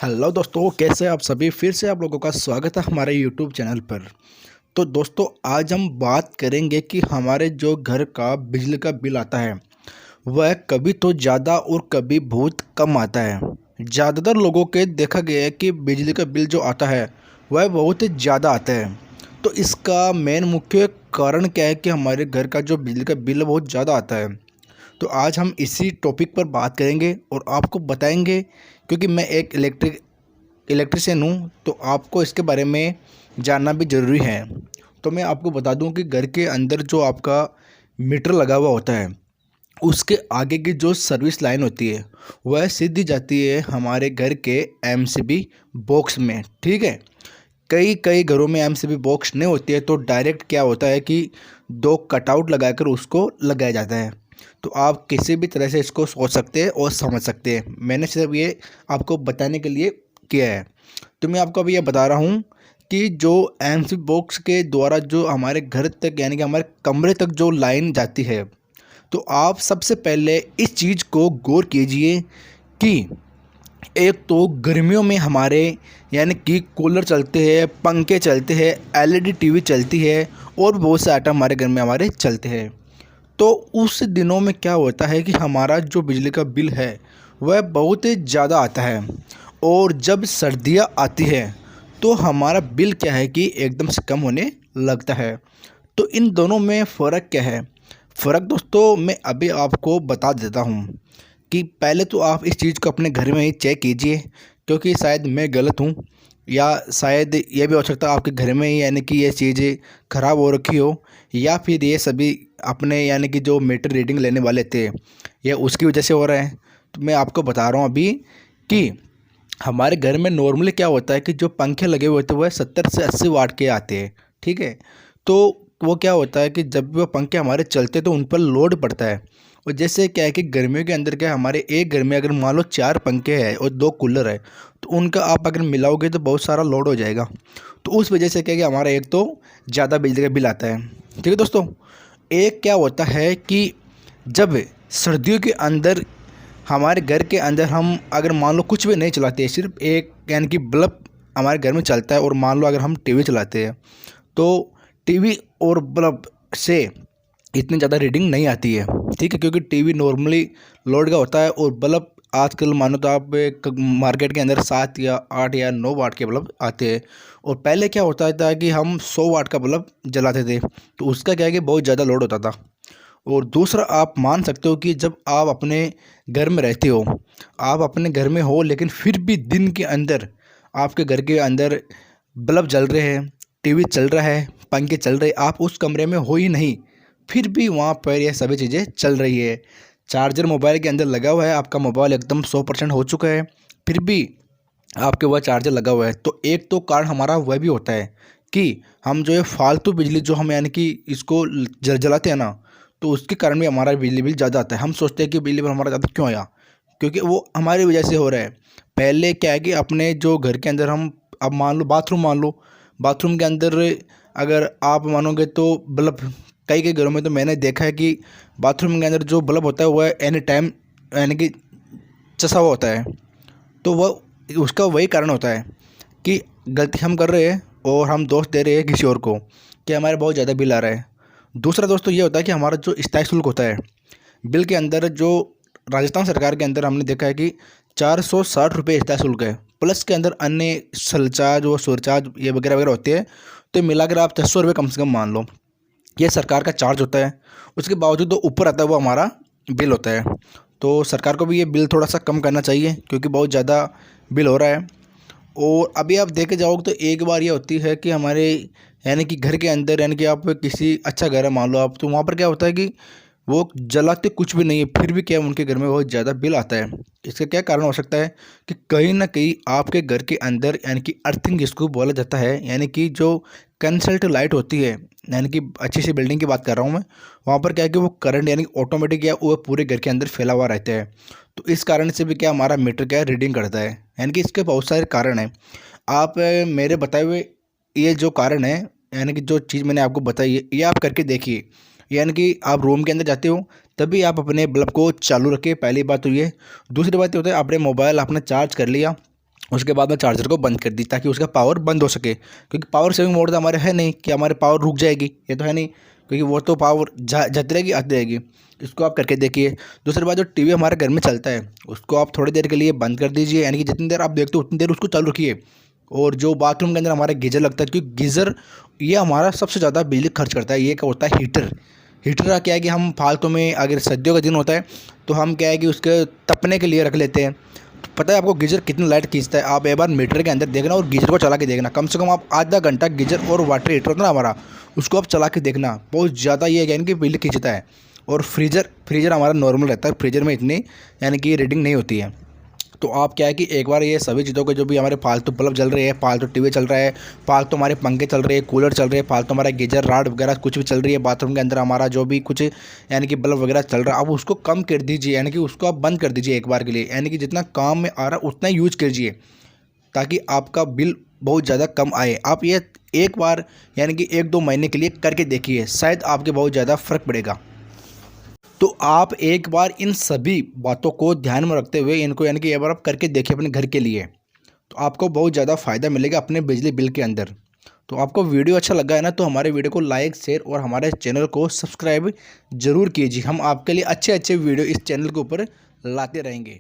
Hello दोस्तों, कैसे हैं आप सभी। फिर से आप लोगों का स्वागत है हमारे यूट्यूब चैनल पर। तो दोस्तों, आज हम बात करेंगे कि हमारे जो घर का बिजली का बिल आता है वह कभी तो ज़्यादा और कभी बहुत कम आता है। ज़्यादातर लोगों के देखा गया है कि बिजली का बिल जो आता है वह बहुत ही ज़्यादा आता है। तो इसका मेन मुख्य कारण क्या है कि हमारे घर का जो बिजली का बिल है बहुत ज़्यादा आता है। तो आज हम इसी टॉपिक पर बात करेंगे और आपको बताएंगे, क्योंकि मैं एक इलेक्ट्रिशियन हूँ तो आपको इसके बारे में जानना भी ज़रूरी है। तो मैं आपको बता दूं कि घर के अंदर जो आपका मीटर लगा हुआ होता है उसके आगे की जो सर्विस लाइन होती है वह सीधी जाती है हमारे घर के एमसीबी बॉक्स में। ठीक है, कई कई घरों में एमसीबी बॉक्स नहीं होती है तो डायरेक्ट क्या होता है कि दो कटआउट लगाकर उसको लगाया जाता है। तो आप किसी भी तरह से इसको सोच सकते हैं और समझ सकते हैं। मैंने सिर्फ ये आपको बताने के लिए किया है। तो मैं आपको अभी ये बता रहा हूँ कि जो एमसीबी बॉक्स के द्वारा जो हमारे घर तक यानी कि हमारे कमरे तक जो लाइन जाती है, तो आप सबसे पहले इस चीज़ को गौर कीजिए कि एक तो गर्मियों में हमारे यानी कि कूलर चलते हैं, पंखे चलते हैं, एलईडी टीवी चलती है और बहुत से आइटम हमारे घर में हमारे चलते हैं। तो उस दिनों में क्या होता है कि हमारा जो बिजली का बिल है वह बहुत ही ज़्यादा आता है। और जब सर्दियाँ आती है तो हमारा बिल क्या है कि एकदम से कम होने लगता है। तो इन दोनों में फ़र्क क्या है? फ़र्क दोस्तों मैं अभी आपको बता देता हूँ कि पहले तो आप इस चीज़ को अपने घर में ही चेक कीजिए, क्योंकि शायद मैं गलत हूँ या शायद ये भी हो सकता है आपके घर में ही यानी कि ये चीज़ें ख़राब हो रखी हो, या फिर ये सभी अपने यानी कि जो मीटर रीडिंग लेने वाले थे ये उसकी वजह से हो रहा है। तो मैं आपको बता रहा हूँ अभी कि हमारे घर में नॉर्मली क्या होता है कि जो पंखे लगे हुए होते हैं वह 70 से 80 वाट के आते हैं। ठीक है, तो वो क्या होता है कि जब भी वो पंखे हमारे चलते तो उन पर लोड पड़ता है। और जैसे क्या है कि गर्मियों के अंदर क्या है, हमारे एक घर में अगर मान लो 4 पंखे हैं और 2 कूलर है तो उनका आप अगर मिलाओगे तो बहुत सारा लोड हो जाएगा। तो उस वजह से क्या है कि हमारा एक तो ज़्यादा बिजली का बिल आता है। ठीक है दोस्तों, एक क्या होता है कि जब सर्दियों के अंदर हमारे घर के अंदर हम अगर मान लो कुछ भी नहीं चलाते, सिर्फ एक यानी कि बल्ब हमारे घर में चलता है, और मान लो अगर हम टीवी चलाते हैं तो टीवी और बल्ब से इतनी ज़्यादा रीडिंग नहीं आती है। ठीक है, क्योंकि टीवी नॉर्मली लोड का होता है और बल्ब आजकल मानो तो आप मार्केट के अंदर 7 या 8 या 9 वाट के बल्ब आते हैं। और पहले क्या होता था कि हम 100 वाट का बल्ब जलाते थे तो उसका क्या है कि बहुत ज़्यादा लोड होता था। और दूसरा आप मान सकते हो कि जब आप अपने घर में रहते हो, आप अपने घर में हो लेकिन फिर भी दिन के अंदर आपके घर के अंदर बल्ब जल रहे हैं, टीवी चल रहा है, पंखे चल रहे, आप उस कमरे में हो ही नहीं, फिर भी वहाँ पर यह सभी चीज़ें चल रही है। चार्जर मोबाइल के अंदर लगा हुआ है, आपका मोबाइल एकदम 100% हो चुका है, फिर भी आपके वह चार्जर लगा हुआ है। तो एक तो कारण हमारा वह भी होता है कि हम जो है फालतू बिजली जो हम यानी कि इसको जलाते हैं ना, तो उसके कारण भी हमारा बिजली बिल ज़्यादा आता है। हम सोचते हैं कि बिजली बिल हमारा ज़्यादा क्यों आया, क्योंकि वो हमारी वजह से हो रहा है। पहले क्या है कि अपने जो घर के अंदर हम अब मान लो बाथरूम मान लो, बाथरूम के अंदर अगर आप मानोगे तो बल्ब कई कई घरों में तो मैंने देखा है कि बाथरूम के अंदर जो बल्ब होता है वह एनी टाइम यानी कि चसा हुआ होता है। तो वह उसका वही कारण होता है कि गलती हम कर रहे हैं और हम दोष दे रहे हैं किसी और को कि हमारे बहुत ज़्यादा बिल आ रहा है। दूसरा दोस्तों ये होता है कि हमारा जो स्थायी शुल्क होता है बिल के अंदर, जो राजस्थान सरकार के अंदर हमने देखा है कि 460 रुपये स्थायी शुल्क है, प्लस के अंदर अन्य सरचार्ज और सुरचार्ज ये वगैरह वगैरह होते हैं। तो मिलाकर आप 600 रुपये कम से कम मान लो, ये सरकार का चार्ज होता है। उसके बावजूद तो ऊपर आता है वो हमारा बिल होता है। तो सरकार को भी ये बिल थोड़ा सा कम करना चाहिए, क्योंकि बहुत ज़्यादा बिल हो रहा है। और अभी आप देखे जाओगे तो एक बार ये होती है कि हमारे यानी कि घर के अंदर यानी कि आप किसी अच्छा घर है मान लो आप, तो वहाँ पर क्या होता है कि वो जलाते कुछ भी नहीं है फिर भी क्या उनके घर में बहुत ज़्यादा बिल आता है। इसका क्या कारण हो सकता है कि कहीं ना कहीं आपके घर के अंदर यानी कि अर्थिंग जिसको बोला जाता है, यानी कि जो कंसल्ट लाइट होती है, यानी कि अच्छी सी बिल्डिंग की बात कर रहा हूँ मैं, वहाँ पर क्या है कि वो करंट यानी ऑटोमेटिक या वो पूरे घर के अंदर फैला हुआ रहता है। तो इस कारण से भी क्या हमारा मीटर क्या है रीडिंग करता है। यानी कि इसके बहुत सारे कारण हैं। आप मेरे बताए हुए ये जो कारण है यानी कि जो चीज़ मैंने आपको बताई है ये आप करके देखिए। यानी कि आप रूम के अंदर जाते हो तभी आप अपने बल्ब को चालू रखिए, पहली बात तो ये। दूसरी बात ये होता है आपने मोबाइल अपना चार्ज कर लिया उसके बाद में चार्जर को बंद कर दी ताकि उसका पावर बंद हो सके, क्योंकि पावर सेविंग मोड तो हमारे है नहीं कि हमारे पावर रुक जाएगी, ये तो है नहीं, क्योंकि वो तो पावर जाती रहेगी आती रहेगी। इसको आप करके देखिए। दूसरी बात, जो टीवी हमारे घर में चलता है उसको आप थोड़ी देर के लिए बंद कर दीजिए, यानी कि जितनी देर आप देखते हो उतनी देर उसको चालू रखिए। और जो बाथरूम के अंदर हमारा गीज़र लगता है, क्योंकि गीज़र ये हमारा सबसे ज़्यादा बिजली खर्च करता है, ये क्या होता है हीटर। हीटर का क्या है कि हम फालतू में, अगर सर्दियों का दिन होता है तो हम क्या है कि उसके तपने के लिए रख लेते हैं। तो पता है आपको गीज़र कितनी लाइट खींचता है? आप एक बार मीटर के अंदर देखना और गीज़र को चला के देखना, कम से कम आप आधा घंटा गीज़र और वाटर हीटर होता है ना हमारा, उसको आप चला के देखना, बहुत ज़्यादा ये यानी कि बिजली खींचता है। और फ्रीज़र हमारा नॉर्मल रहता है, फ्रीज़र में इतनी यानी कि रीडिंग नहीं होती है। तो आप क्या है कि एक बार ये सभी चीज़ों के जो भी हमारे फालतू बल्ब जल रहे हैं, फालतू टीवी चल रहा है, फालतू हमारे पंखे चल रहे हैं, कूलर चल रहे हैं, फालतू हमारा गीजर राड वगैरह कुछ भी चल रही है बाथरूम के अंदर, हमारा जो भी कुछ यानी कि बल्ब वगैरह चल रहा है, आप उसको कम कर दीजिए, यानी कि उसको आप बंद कर दीजिए एक बार के लिए, यानी कि जितना काम में आ रहा है उतना यूज कीजिए, ताकि आपका बिल बहुत ज़्यादा कम आए। आप ये एक बार यानी कि 1-2 महीने के लिए करके देखिए, शायद आपके बहुत ज़्यादा फ़र्क पड़ेगा। तो आप एक बार इन सभी बातों को ध्यान में रखते हुए इनको यानी कि एक बार आप करके देखिए अपने घर के लिए, तो आपको बहुत ज़्यादा फ़ायदा मिलेगा अपने बिजली बिल के अंदर। तो आपको वीडियो अच्छा लगा है ना, तो हमारे वीडियो को लाइक शेयर और हमारे चैनल को सब्सक्राइब ज़रूर कीजिए। हम आपके लिए अच्छे अच्छे वीडियो इस चैनल के ऊपर लाते रहेंगे।